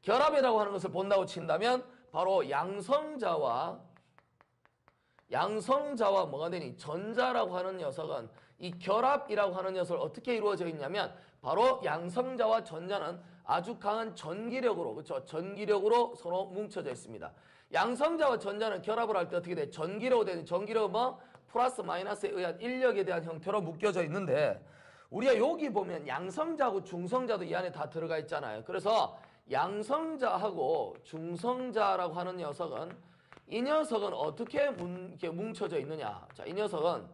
결합이라고 하는 것을 본다고 친다면 바로 양성자와 뭐가 되니? 전자라고 하는 녀석은 이 결합이라고 하는 녀석을 어떻게 이루어져 있냐면 바로 양성자와 전자는 아주 강한 전기력으로, 그렇죠? 전기력으로 서로 뭉쳐져 있습니다. 양성자와 전자는 결합을 할 때 어떻게 돼? 전기력으로 되는 전기력은 뭐? 플러스 마이너스에 의한 인력에 대한 형태로 묶여져 있는데 우리가 여기 보면 양성자하고 중성자도 이 안에 다 들어가 있잖아요. 그래서 양성자하고 중성자라고 하는 녀석은 이 녀석은 어떻게 이렇게 뭉쳐져 있느냐? 자, 이 녀석은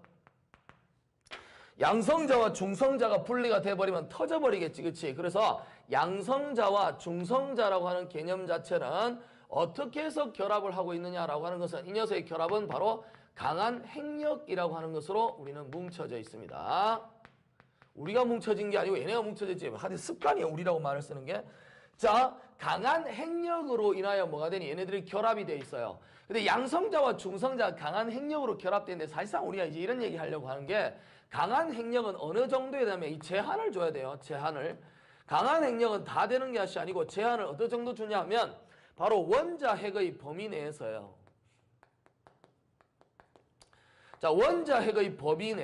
양성자와 중성자가 분리가 돼버리면 터져버리겠지, 그치? 그래서 양성자와 중성자라고 하는 개념 자체는 어떻게 해서 결합을 하고 있느냐라고 하는 것은 이 녀석의 결합은 바로 강한 핵력이라고 하는 것으로 우리는 뭉쳐져 있습니다. 우리가 뭉쳐진 게 아니고 얘네가 뭉쳐졌지. 하여튼 습관이에요, 우리라고 말을 쓰는 게. 자, 강한 핵력으로 인하여 뭐가 되니? 얘네들이 결합이 되어 있어요. 근데 양성자와 중성자가 강한 핵력으로 결합되는데 사실상 우리가 이제 이런 얘기 하려고 하는 게 강한 핵력은 어느 정도에 되면 이 제한을 줘야 돼요. 제한을. 강한 핵력은 다 되는 것이 아니고 제한을 어느 정도 주냐 하면 바로 원자 핵의 범위 내에서요. 자, 원자 핵의 범위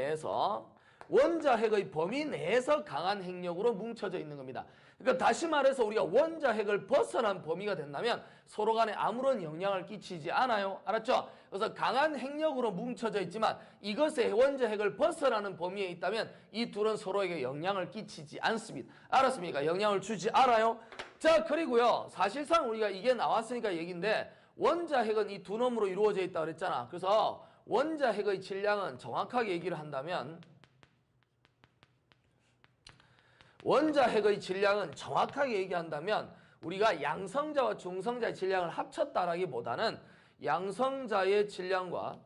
내에서 강한 핵력으로 뭉쳐져 있는 겁니다. 그러니까 다시 말해서 우리가 원자 핵을 벗어난 범위가 된다면 서로 간에 아무런 영향을 끼치지 않아요. 알았죠? 그래서 강한 핵력으로 뭉쳐져 있지만 이것의 원자 핵을 벗어나는 범위에 있다면 이 둘은 서로에게 영향을 끼치지 않습니다. 알았습니까? 영향을 주지 않아요. 자, 그리고요. 사실상 우리가 이게 나왔으니까 얘기인데 원자 핵은 이 두 놈으로 이루어져 있다고 그랬잖아. 그래서 원자 핵의 질량은 정확하게 얘기를 한다면 원자 핵의 질량은 정확하게 얘기한다면 우리가 양성자와 중성자의 질량을 합쳤다라기보다는 양성자의 질량과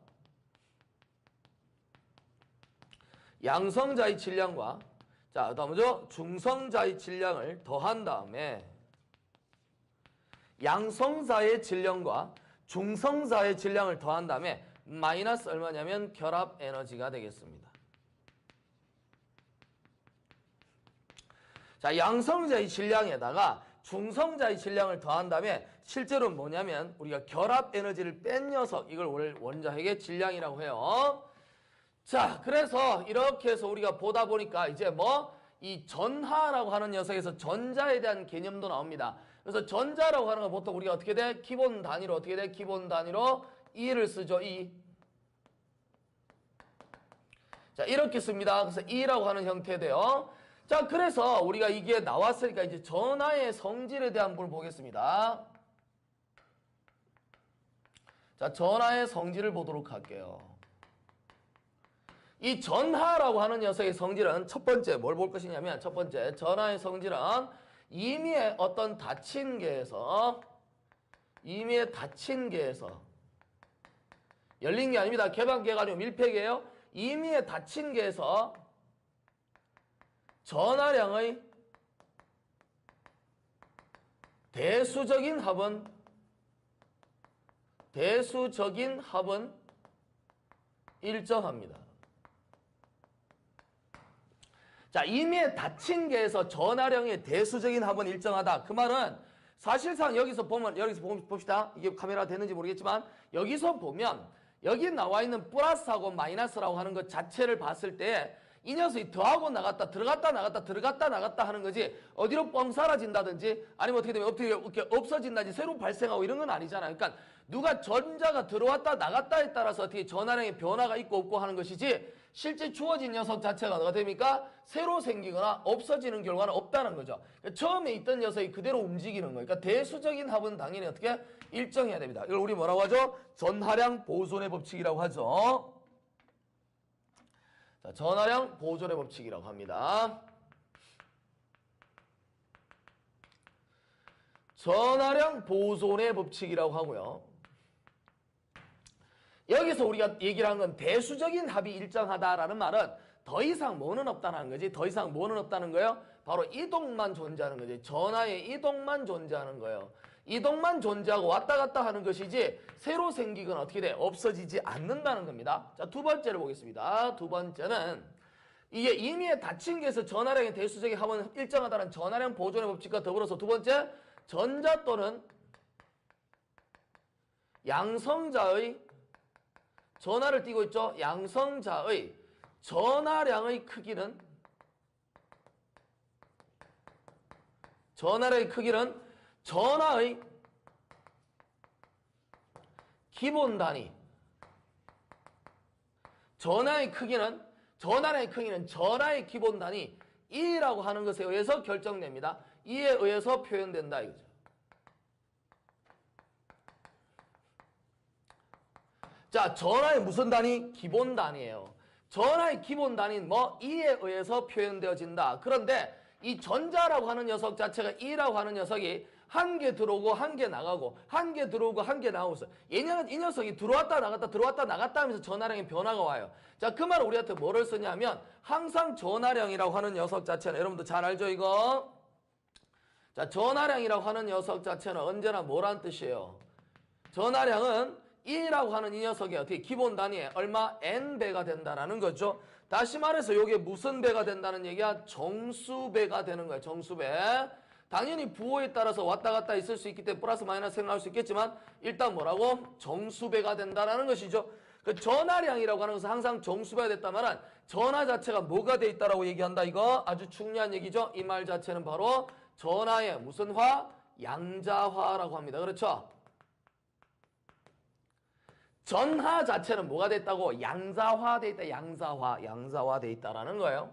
자, 다음은요. 중성자의 질량을 더한 다음에 양성자의 질량과 중성자의 질량을 더한 다음에 마이너스 얼마냐면 결합 에너지가 되겠습니다. 자, 양성자의 질량에다가 중성자의 질량을 더한 다음에 실제로 뭐냐면 우리가 결합 에너지를 뺀 녀석, 이걸 원자핵의 질량이라고 해요. 자, 그래서 이렇게 해서 우리가 보다 보니까 이제 뭐 이 전하라고 하는 녀석에서 전자에 대한 개념도 나옵니다. 그래서 전자라고 하는 건 보통 우리가 어떻게 돼? 기본 단위로 어떻게 돼? 기본 단위로 E를 쓰죠. E. 자, 이렇게 씁니다. 그래서 E라고 하는 형태 돼요. 자, 그래서 우리가 이게 나왔으니까 이제 전하의 성질에 대한 부분을 보겠습니다. 자, 전하의 성질을 보도록 할게요. 이 전하라고 하는 녀석의 성질은 첫 번째 뭘 볼 것이냐면 첫 번째 전하의 성질은 임의의 어떤 닫힌 계에서 열린 게 아닙니다. 개방계가 아니고 밀폐계예요. 임의의 닫힌 계에서 전하량의 대수적인 합은 일정합니다. 자, 임의의 닫힌 계에서 전하량의 대수적인 합은 일정하다. 그 말은 사실상 여기서 보면 봅시다. 이게 카메라 되는지 모르겠지만 여기서 보면 여기 나와 있는 플러스하고 마이너스라고 하는 것 자체를 봤을 때 이 녀석이 더하고 나갔다 들어갔다 나갔다 들어갔다 나갔다 하는 거지 어디로 뻥 사라진다든지 아니면 어떻게 되면 어떻게 없어진다든지 새로 발생하고 이런 건 아니잖아요. 그러니까 누가 전자가 들어왔다 나갔다에 따라서 어떻게 전하량의 변화가 있고 없고 하는 것이지 실제 주어진 녀석 자체가 뭐가 됩니까? 새로 생기거나 없어지는 결과는 없다는 거죠. 그러니까 처음에 있던 녀석이 그대로 움직이는 거예요. 그러니까 대수적인 합은 당연히 어떻게 일정해야 됩니다. 이걸 우리 뭐라고 하죠? 전하량 보존의 법칙이라고 하죠. 자, 전하량 보존의 법칙이라고 합니다. 전하량 보존의 법칙이라고 하고요. 여기서 우리가 얘기를 한 건 대수적인 합이 일정하다라는 말은 더 이상 뭐는 없다는 거지. 더 이상 뭐는 없다는 거예요? 바로 이동만 존재하는 거지. 전하의 이동만 존재하는 거예요. 이동만 존재하고 왔다 갔다 하는 것이지 새로 생기거나 어떻게 돼? 없어지지 않는다는 겁니다. 자, 두 번째를 보겠습니다. 두 번째는 이게 임의의 닫힌 계에서 전하량의 대수적인 합은 일정하다는 전하량 보존의 법칙과 더불어서 두 번째 전자 또는 양성자의 전하를 띄고 있죠. 양성자의 전하량의 크기는 전하의 기본 단위 전하량의 크기는 전하의 기본 단위 E라고 하는 것에 의해서 결정됩니다. E에 의해서 표현된다 이거죠. 자, 전하의 무슨 단위? 기본 단위예요. 전하의 기본 단위는 뭐 E에 의해서 표현되어진다. 그런데 이 전자라고 하는 녀석 자체가 E라고 하는 녀석이 한 개 들어오고 한 개 나가고 한 개 들어오고 한 개 나가고 있어요. 이 녀석이 들어왔다 나갔다 하면서 전하량의 변화가 와요. 자, 그 말은 우리한테 뭐를 쓰냐면 항상 전하량이라고 하는 녀석 자체는 여러분도 잘 알죠 이거? 자, 전하량이라고 하는 녀석 자체는 언제나 뭐란 뜻이에요? 전하량은 E라고 하는 이 녀석이 어떻게 기본 단위에 얼마? N배가 된다라는 거죠. 다시 말해서 이게 무슨 배가 된다는 얘기야? 정수배가 되는 거야. 정수배. 당연히 부호에 따라서 왔다 갔다 있을 수 있기 때문에 플러스 마이너스 생각할 수 있겠지만 일단 뭐라고? 정수배가 된다라는 것이죠. 그 전하량이라고 하는 것은 항상 정수배가 됐다면 전하 자체가 뭐가 돼 있다라고 얘기한다. 이거 아주 중요한 얘기죠. 이 말 자체는 바로 전하의 무슨 화? 양자화라고 합니다. 그렇죠? 전하 자체는 뭐가 됐다고? 양자화돼 있다. 양자화돼 있다라는 거예요.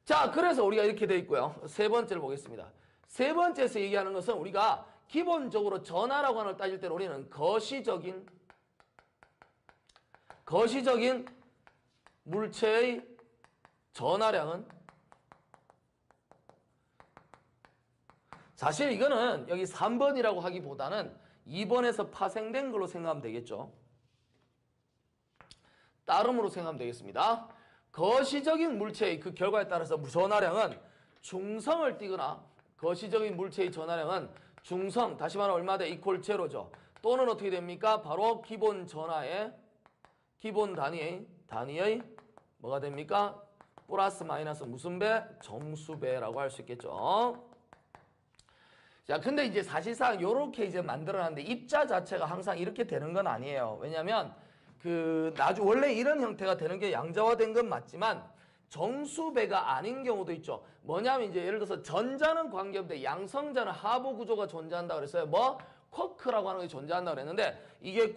자, 그래서 우리가 이렇게 돼 있고요. 세 번째를 보겠습니다. 세 번째에서 얘기하는 것은 우리가 기본적으로 전하라고 하는 걸 따질 때는 우리는 거시적인 물체의 전하량은 사실 이거는 여기 3번이라고 하기보다는 2번에서 파생된 걸로 생각하면 되겠죠. 따름으로 생각하면 되겠습니다. 거시적인 물체의 그 결과에 따라서 전하량은 중성을 띠거나 거시적인 물체의 전하량은 중성, 다시 말하면 얼마 돼? 이퀄 제로죠. 또는 어떻게 됩니까? 바로 기본 전하의 기본 단위의 뭐가 됩니까? 플러스 마이너스 무슨 배? 정수배라고 할 수 있겠죠. 자, 근데 이제 사실상 요렇게 이제 만들어놨는데 입자 자체가 항상 이렇게 되는 건 아니에요. 왜냐면 원래 이런 형태가 되는 게 양자화된 건 맞지만 정수배가 아닌 경우도 있죠. 뭐냐면 이제 예를 들어서 전자는 관계없는데 양성자는 하부 구조가 존재한다 그랬어요. 뭐? 쿼크라고 하는 게 존재한다 그랬는데 이게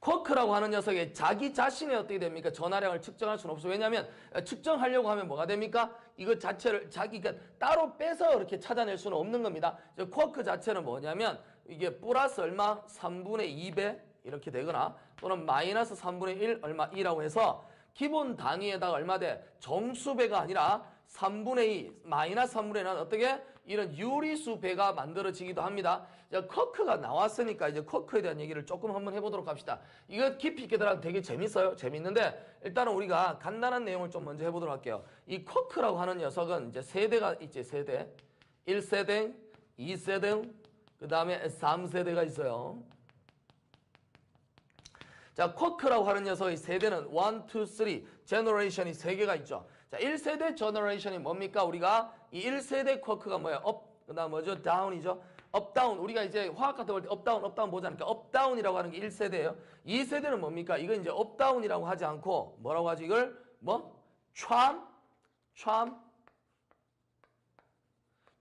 쿼크라고 하는 녀석이 자기 자신의 어떻게 됩니까? 전하량을 측정할 수는 없어요. 왜냐하면 측정하려고 하면 뭐가 됩니까? 이거 자체를 자기가 따로 빼서 이렇게 찾아낼 수는 없는 겁니다. 쿼크 자체는 뭐냐면 이게 플러스 얼마? 3분의 2배 이렇게 되거나 또는 마이너스 3분의 1 얼마 2라고 해서 기본 단위에다가 얼마 돼? 정수배가 아니라 3분의 2 마이너스 3분의 1은 어떻게? 이런 유리수 배가 만들어지기도 합니다. 자, 쿼크가 나왔으니까 이제 쿼크에 대한 얘기를 조금 한번 해보도록 합시다. 이거 깊이 있게 들어가면 되게 재밌어요. 재밌는데 일단은 우리가 간단한 내용을 좀 먼저 해보도록 할게요. 이 쿼크라고 하는 녀석은 이제 세대가 있지. 세대 1세대, 2세대, 그 다음에 3세대가 있어요. 자, 쿼크라고 하는 녀석의 세대는 1, 2, 3 제너레이션이 3개가 있죠. 자, 1세대 제너레이션이 뭡니까? 우리가 이 1세대 쿼크가 뭐예요? 업, 그 다음 뭐죠? 다운이죠. 업다운. 우리가 이제 화학 같은 거 볼 때 업다운 보잖아요. 그러니까 업다운이라고 하는 게 1세대예요. 2세대는 뭡니까? 이건 이제 업다운이라고 하지 않고 뭐라고 하지? 이걸 뭐?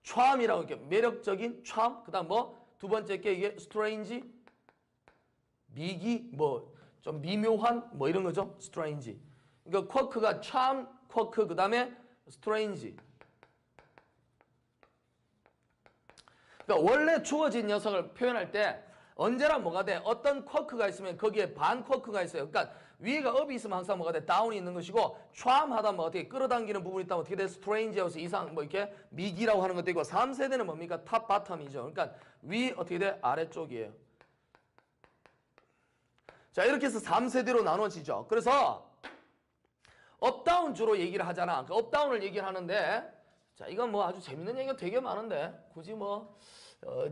촤암이라고 이렇게 매력적인 촤암. 그 다음 뭐? 두 번째 게 이게 스트레인지, 미기, 뭐 좀 미묘한 뭐 이런 거죠. 스트레인지. 그러니까 쿼크가 촤암, 쿼크, 그 다음에 스트레인지. 그러니까 원래 주어진 녀석을 표현할 때 언제나 뭐가 돼? 어떤 쿼크가 있으면 거기에 반 쿼크가 있어요. 그러니까 위에가 업이 있으면 항상 뭐가 돼? 다운이 있는 것이고 촤암하다 뭐 어떻게 끌어당기는 부분이 있다면 어떻게 돼? 스트레인지하우스 이상 뭐 이렇게 미기라고 하는 것도 있고 3세대는 뭡니까? 탑 바텀이죠. 그러니까 위 어떻게 돼? 아래쪽이에요. 자, 이렇게 해서 3세대로 나눠지죠. 그래서 업다운 주로 얘기를 하잖아. 그 업다운을 얘기를 하는데 자, 이건 뭐 아주 재밌는 얘기가 되게 많은데 굳이 뭐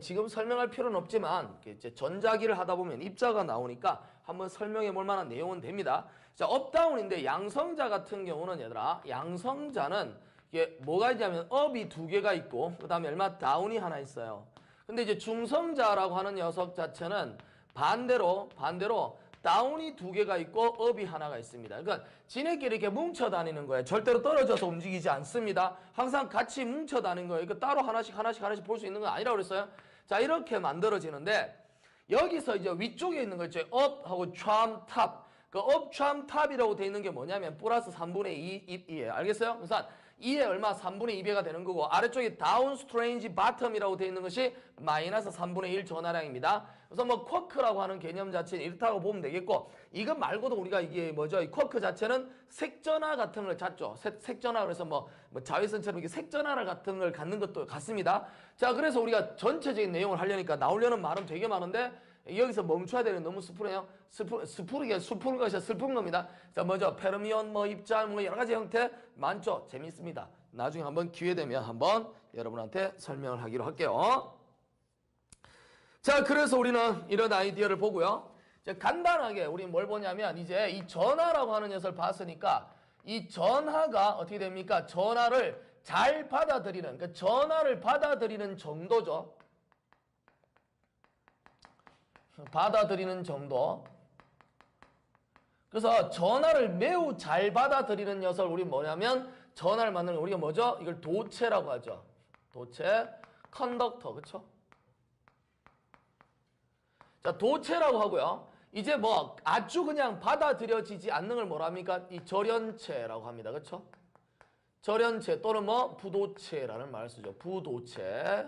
지금 설명할 필요는 없지만 이제 전자기를 하다 보면 입자가 나오니까 한번 설명해 볼 만한 내용은 됩니다. 자, 업다운인데 양성자 같은 경우는 얘들아, 양성자는 이게 뭐가 있냐면 업이 2개가 있고 그 다음에 얼마 다운이 하나 있어요. 근데 이제 중성자라고 하는 녀석 자체는 반대로 다운이 2개가 있고 업이 하나가 있습니다. 그러니까 지네끼리 이렇게 뭉쳐 다니는 거예요. 절대로 떨어져서 움직이지 않습니다. 항상 같이 뭉쳐 다니는 거예요. 그러니까 따로 하나씩 볼 수 있는 건 아니라고 그랬어요. 자, 이렇게 만들어지는데 여기서 이제 위쪽에 있는 거 있죠. 업하고 촤암 탑. 그 업, 촤암 탑이라고 돼 있는 게 뭐냐면 플러스 3분의 2이에요. 알겠어요? 그래서 2에 얼마? 3분의 2배가 되는 거고 아래쪽에 다운 스트레인지 바텀이라고 돼 있는 것이 마이너스 3분의 1 전하량입니다. 그래서 뭐 쿼크라고 하는 개념 자체는 이렇다고 보면 되겠고 이것 말고도 우리가 이게 뭐죠? 이 쿼크 자체는 색전화 같은 걸 갖죠. 색전화 그래서 뭐 자외선처럼 이렇게 색전화 같은 걸 갖는 것도 같습니다. 자, 그래서 우리가 전체적인 내용을 하려니까 나오려는 말은 되게 많은데 여기서 멈춰야 되는 너무 스프네요. 슬픈 것이 슬픈 겁니다. 자, 뭐죠? 페르미온, 뭐 입자, 뭐 여러 가지 형태 많죠. 재밌습니다. 나중에 한번 기회 되면 한번 여러분한테 설명을 하기로 할게요. 자, 그래서 우리는 이런 아이디어를 보고요. 자, 간단하게 우리 뭘 보냐면 이제 이 전하라고 하는 녀석을 봤으니까 이 전하가 어떻게 됩니까? 전하를 잘 받아들이는, 그러니까 전하를 받아들이는 정도죠. 받아들이는 정도. 그래서 전하를 매우 잘 받아들이는 녀석을 우리 뭐냐면 전하를 만드는 거 우리가 뭐죠? 이걸 도체라고 하죠. 도체, 컨덕터, 그렇죠? 자, 도체라고 하고요. 이제 뭐 아주 그냥 받아들여지지 않는 걸 뭐라 합니까? 이 절연체라고 합니다. 그렇죠? 절연체 또는 뭐 부도체라는 말을 쓰죠. 부도체.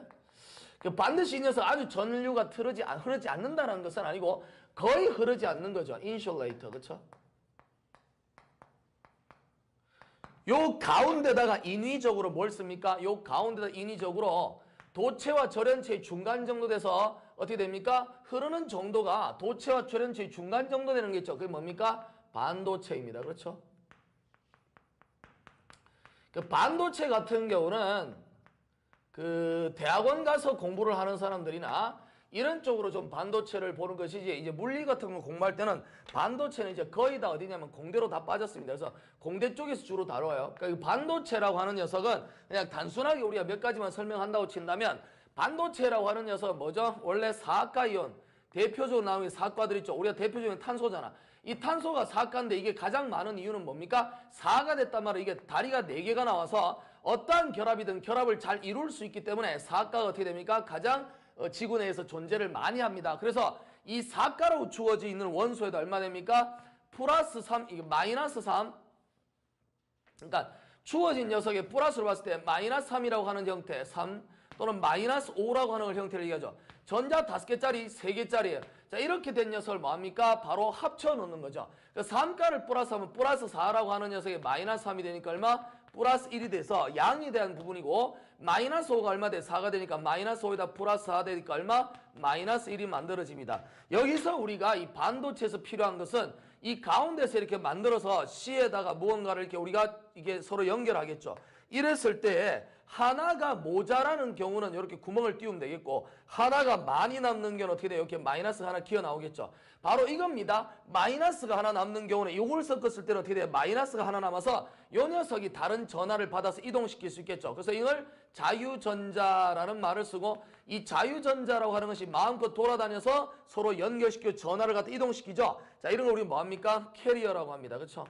반드시 이 녀석 아주 전류가 흐르지 않는다는 것은 아니고 거의 흐르지 않는 거죠. 인슐레이터, 그렇죠? 요 가운데다가 인위적으로 뭘 씁니까? 요 가운데다 인위적으로 도체와 절연체의 중간 정도 돼서 어떻게 됩니까? 흐르는 정도가 도체와 절연체의 중간 정도 되는 게 있죠. 그게 뭡니까? 반도체입니다. 그렇죠? 그 반도체 같은 경우는 그 대학원 가서 공부를 하는 사람들이나 이런 쪽으로 좀 반도체를 보는 것이지, 이제 물리 같은 거 공부할 때는 반도체는 이제 거의 다 어디냐면 공대로 다 빠졌습니다. 그래서 공대 쪽에서 주로 다뤄요. 그러니까 이 반도체라고 하는 녀석은 그냥 단순하게 우리가 몇 가지만 설명한다고 친다면, 반도체라고 하는 녀석은 뭐죠? 원래 사학과 이온, 대표적으로 나오는 사학과들 있죠. 우리가 대표적인 탄소잖아. 이 탄소가 사학과인데 이게 가장 많은 이유는 뭡니까? 사가 됐단 말이에요. 이게 다리가 4개가 나와서 어떠한 결합이든 결합을 잘 이룰 수 있기 때문에 사학과가 어떻게 됩니까? 가장 지구 내에서 존재를 많이 합니다. 그래서 이 사가로 주어져 있는 원소에도 얼마 됩니까? 플러스 3, 이게 마이너스 3. 그러니까 주어진 녀석의 플러스로 봤을 때 마이너스 3이라고 하는 형태, 3 또는 마이너스 5라고 하는 형태를 얘기하죠. 전자 5개짜리, 3개짜리예요. 자, 이렇게 된 녀석을 뭐합니까? 바로 합쳐 놓는 거죠. 그 3가를 플러스하면 플러스 4라고 하는 녀석이 마이너스 3이 되니까 얼마? 플러스 1이 돼서 양에 대한 부분이고, 마이너스 5가 얼마 돼? 4가 되니까 마이너스 5에다 플러스 4 되니까 얼마? 마이너스 1이 만들어집니다. 여기서 우리가 이 반도체에서 필요한 것은 이 가운데서 이렇게 만들어서 C에다가 무언가를 이렇게 우리가 이게 서로 연결하겠죠. 이랬을 때 하나가 모자라는 경우는 이렇게 구멍을 띄우면 되겠고, 하나가 많이 남는 경우는 어떻게 돼요? 이렇게 마이너스가 하나 기어 나오겠죠. 바로 이겁니다. 마이너스가 하나 남는 경우는 이걸 섞었을 때는 어떻게 돼요? 마이너스가 하나 남아서 이 녀석이 다른 전하를 받아서 이동시킬 수 있겠죠. 그래서 이걸 자유전자라는 말을 쓰고, 이 자유전자라고 하는 것이 마음껏 돌아다녀서 서로 연결시켜 전하를 갖다 이동시키죠. 자, 이런 걸 우리 뭐합니까? 캐리어라고 합니다. 그렇죠?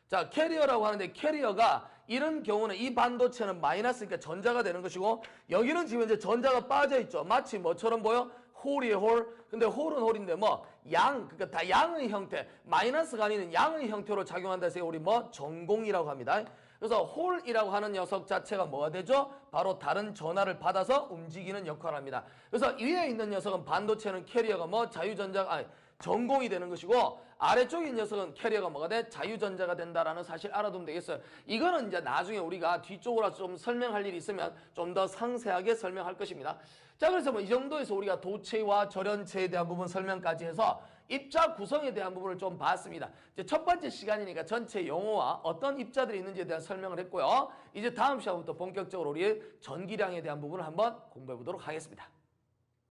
자, 캐리어라고 하는데, 캐리어가 이런 경우는 이 반도체는 마이너스니까 전자가 되는 것이고, 여기는 지금 이제 전자가 빠져 있죠. 마치 뭐처럼 보여? 홀이에요, 홀. 근데 홀은 홀인데 뭐 그러니까 다 양의 형태, 마이너스가 아닌 양의 형태로 작용한다 해서 우리 뭐 전공이라고 합니다. 그래서 홀이라고 하는 녀석 자체가 뭐가 되죠? 바로 다른 전하를 받아서 움직이는 역할을 합니다. 그래서 위에 있는 녀석은 반도체는 캐리어가 뭐 전공이 되는 것이고, 아래쪽에 있는 녀석은 캐리어가 뭐가 돼? 자유전자가 된다라는 사실 알아두면 되겠어요. 이거는 이제 나중에 우리가 뒤쪽으로 좀 설명할 일이 있으면 좀 더 상세하게 설명할 것입니다. 자, 그래서 뭐 이 정도에서 우리가 도체와 절연체에 대한 부분 설명까지 해서 입자 구성에 대한 부분을 좀 봤습니다. 이제 첫 번째 시간이니까 전체 용어와 어떤 입자들이 있는지에 대한 설명을 했고요. 이제 다음 시간부터 본격적으로 우리 전기량에 대한 부분을 한번 공부해 보도록 하겠습니다.